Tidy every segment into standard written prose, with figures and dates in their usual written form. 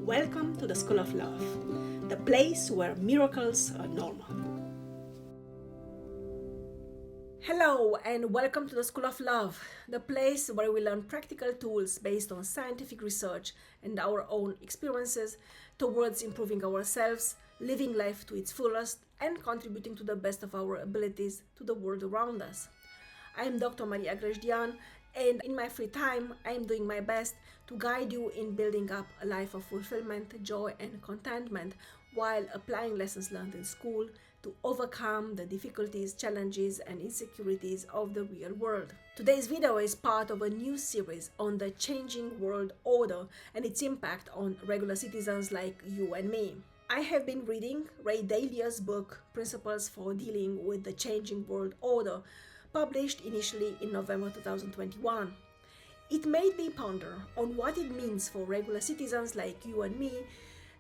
Welcome to the School of Love, the place where miracles are normal. Hello and welcome to the School of Love, the place where we learn practical tools based on scientific research and our own experiences towards improving ourselves, living life to its fullest, and contributing to the best of our abilities to the world around us. I am Dr. Grajdian, and in my free time, I am doing my best to guide you in building up a life of fulfillment, joy, and contentment while applying lessons learned in school to overcome the difficulties, challenges, and insecurities of the real world. Today's video is part of a new series on the changing world order and its impact on regular citizens like you and me. I have been reading Ray Dalio's book, Principles for Dealing with the Changing World Order, published initially in November 2021. It made me ponder on what it means for regular citizens like you and me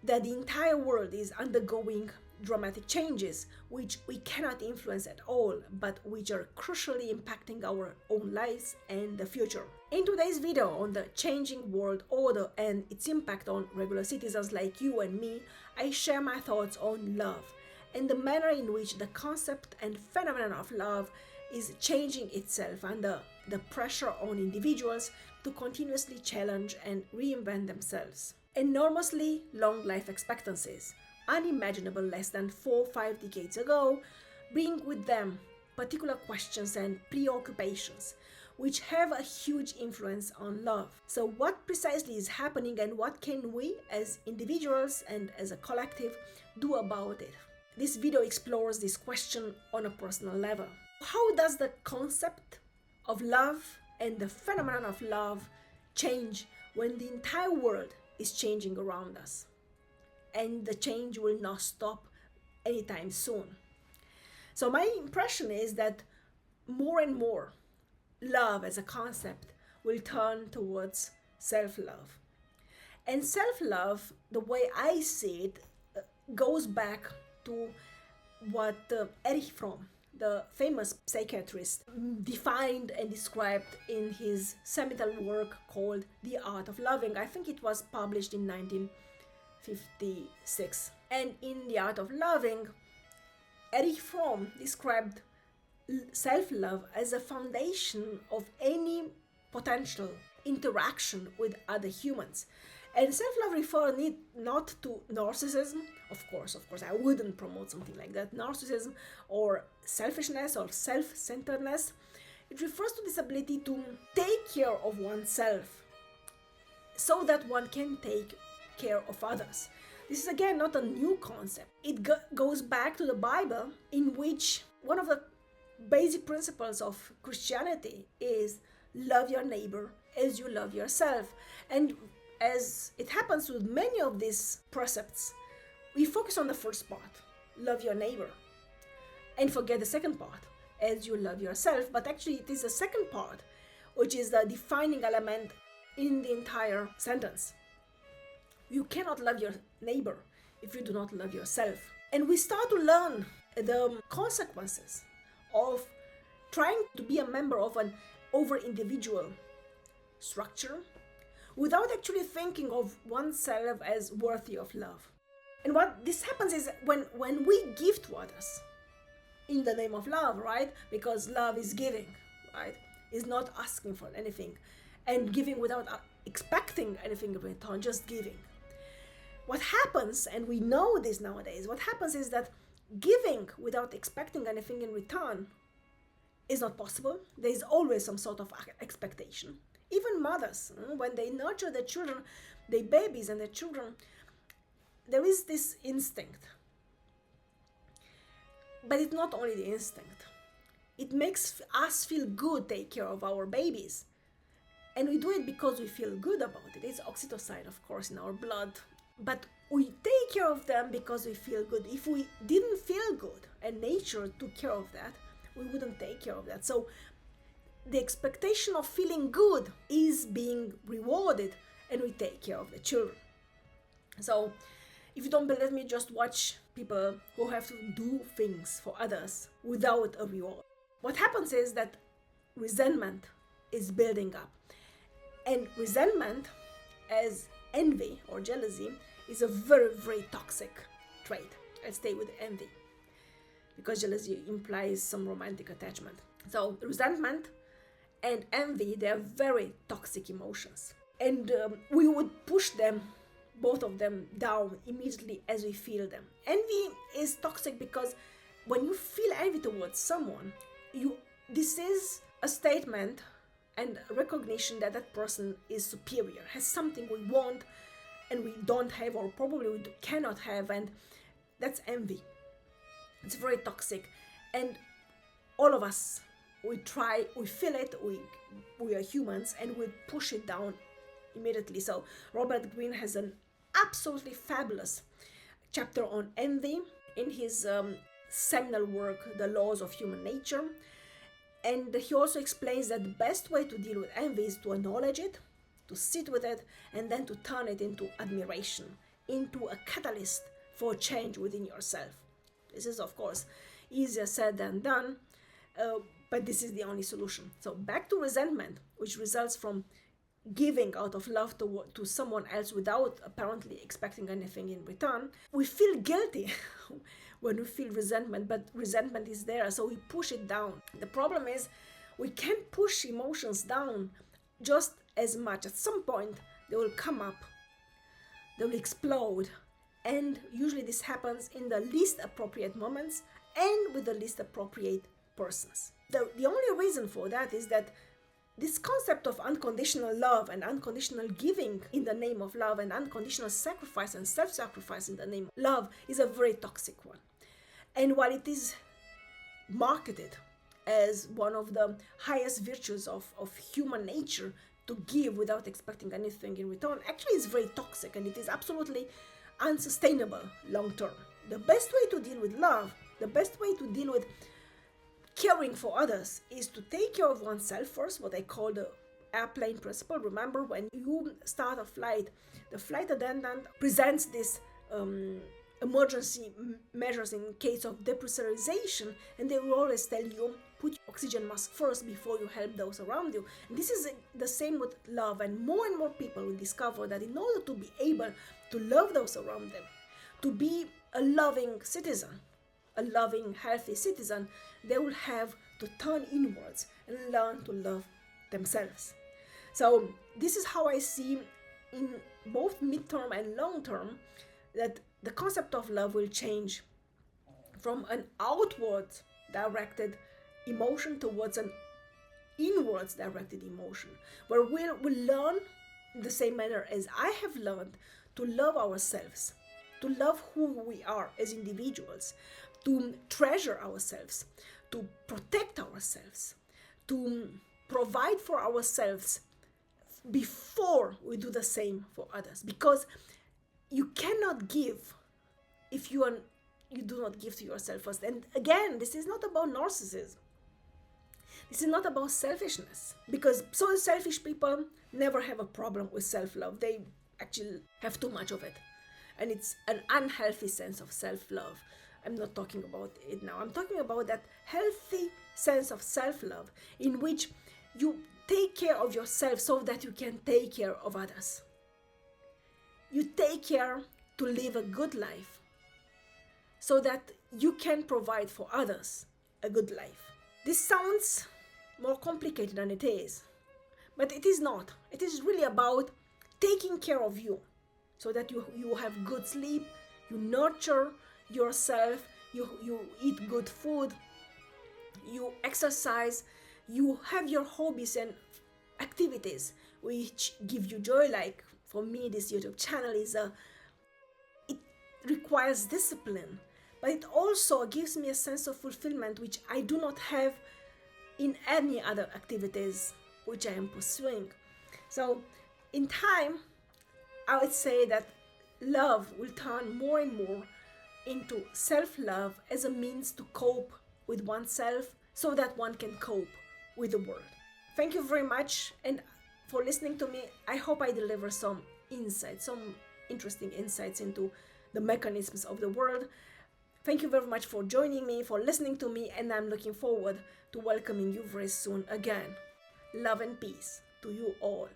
that the entire world is undergoing dramatic changes which we cannot influence at all, but which are crucially impacting our own lives and the future. In today's video on the changing world order and its impact on regular citizens like you and me, I share my thoughts on love and the manner in which the concept and phenomenon of love is changing itself under the pressure on individuals to continuously challenge and reinvent themselves. Enormously long life expectancies, unimaginable less than 4 or 5 decades ago, bring with them particular questions and preoccupations which have a huge influence on love. So what precisely is happening and what can we as individuals and as a collective do about it? This video explores this question on a personal level. How does the concept of love and the phenomenon of love change when the entire world is changing around us? And the change will not stop anytime soon. So my impression is that more and more love as a concept will turn towards self-love. And self-love, the way I see it, goes back to what Erich Fromm, the famous psychiatrist, defined and described in his seminal work called The Art of Loving. I think it was published in 1956. And in The Art of Loving, Erich Fromm described self-love as a foundation of any potential interaction with other humans. And self-love refers not to narcissism, of course, I wouldn't promote something like that, narcissism or selfishness or self-centeredness. It refers to this ability to take care of oneself so that one can take care of others. This is again not a new concept. It goes back to the Bible, in which one of the basic principles of Christianity is love your neighbor as you love yourself. And as it happens with many of these precepts, we focus on the first part, love your neighbor, and forget the second part, as you love yourself. But actually it is the second part which is the defining element in the entire sentence. You cannot love your neighbor if you do not love yourself. And we start to learn the consequences of trying to be a member of an over-individual structure without actually thinking of oneself as worthy of love. And what this happens is when we give to others in the name of love, right? Because love is giving, right? Is not asking for anything and giving without expecting anything in return, just giving. What happens, and we know this nowadays, what happens is that giving without expecting anything in return is not possible. There is always some sort of expectation. Even mothers, when they nurture their children, their babies and their children, there is this instinct. But it's not only the instinct. It makes us feel good, take care of our babies. And we do it because we feel good about it. It's oxytocin, of course, in our blood. But we take care of them because we feel good. If we didn't feel good and nature took care of that, we wouldn't take care of that. So the expectation of feeling good is being rewarded, and we take care of the children. So if you don't believe me, just watch people who have to do things for others without a reward. What happens is that resentment is building up. And resentment, as envy or jealousy is a very, very toxic trait. I'll stay with envy because jealousy implies some romantic attachment. So resentment and envy, they are very toxic emotions. And we would push them, both of them, down immediately as we feel them. Envy is toxic because when you feel envy towards someone, this is a statement and recognition that that person is superior, has something we want and we don't have, or probably we cannot have, and that's envy. It's very toxic. And all of us, we feel it, we are humans, and we push it down immediately. So Robert Greene has an absolutely fabulous chapter on envy in his seminal work, The Laws of Human Nature. And he also explains that the best way to deal with envy is to acknowledge it, to sit with it, and then to turn it into admiration, into a catalyst for change within yourself. This is, of course, easier said than done, but this is the only solution. So back to resentment, which results from giving out of love to someone else without apparently expecting anything in return. We feel guilty when we feel resentment, but resentment is there, so we push it down. The problem is we can't push emotions down just as much. At some point they will come up, they will explode, and usually this happens in the least appropriate moments and with the least appropriate persons. The only reason for that is that this concept of unconditional love and unconditional giving in the name of love and unconditional sacrifice and self-sacrifice in the name of love is a very toxic one. And while it is marketed as one of the highest virtues of human nature, to give without expecting anything in return, actually it's very toxic, and it is absolutely unsustainable long term. The best way to deal with love, the best way to deal with caring for others, is to take care of oneself first, what I call the airplane principle. Remember, when you start a flight, the flight attendant presents this emergency measures in case of depressurization, and they will always tell you, put your oxygen mask first before you help those around you. And this is the same with love, and more people will discover that in order to be able to love those around them, to be a loving citizen, a loving, healthy citizen, they will have to turn inwards and learn to love themselves. So this is how I see in both midterm and long term that the concept of love will change from an outward directed emotion towards an inwards directed emotion, where we'll learn in the same manner as I have learned to love ourselves, to love who we are as individuals, to treasure ourselves, to protect ourselves, to provide for ourselves before we do the same for others. Because you cannot give if you do not give to yourself first. And again, this is not about narcissism. This is not about selfishness, because so selfish people never have a problem with self-love. They actually have too much of it, and it's an unhealthy sense of self-love. I'm not talking about it now. I'm talking about that healthy sense of self-love in which you take care of yourself so that you can take care of others. You take care to live a good life so that you can provide for others a good life. This sounds more complicated than it is, but it is not. It is really about taking care of you so that you have good sleep, you nurture yourself, you eat good food, you exercise, you have your hobbies and activities which give you joy. Like for me, this YouTube channel it requires discipline, but it also gives me a sense of fulfillment which I do not have in any other activities which I am pursuing. So in time, I would say that love will turn more and more into self-love as a means to cope with oneself so that one can cope with the world. Thank you very much and for listening to me. I hope I deliver some insights, some interesting insights into the mechanisms of the world. Thank you very much for joining me, for listening to me, and I'm looking forward to welcoming you very soon again. Love and peace to you all.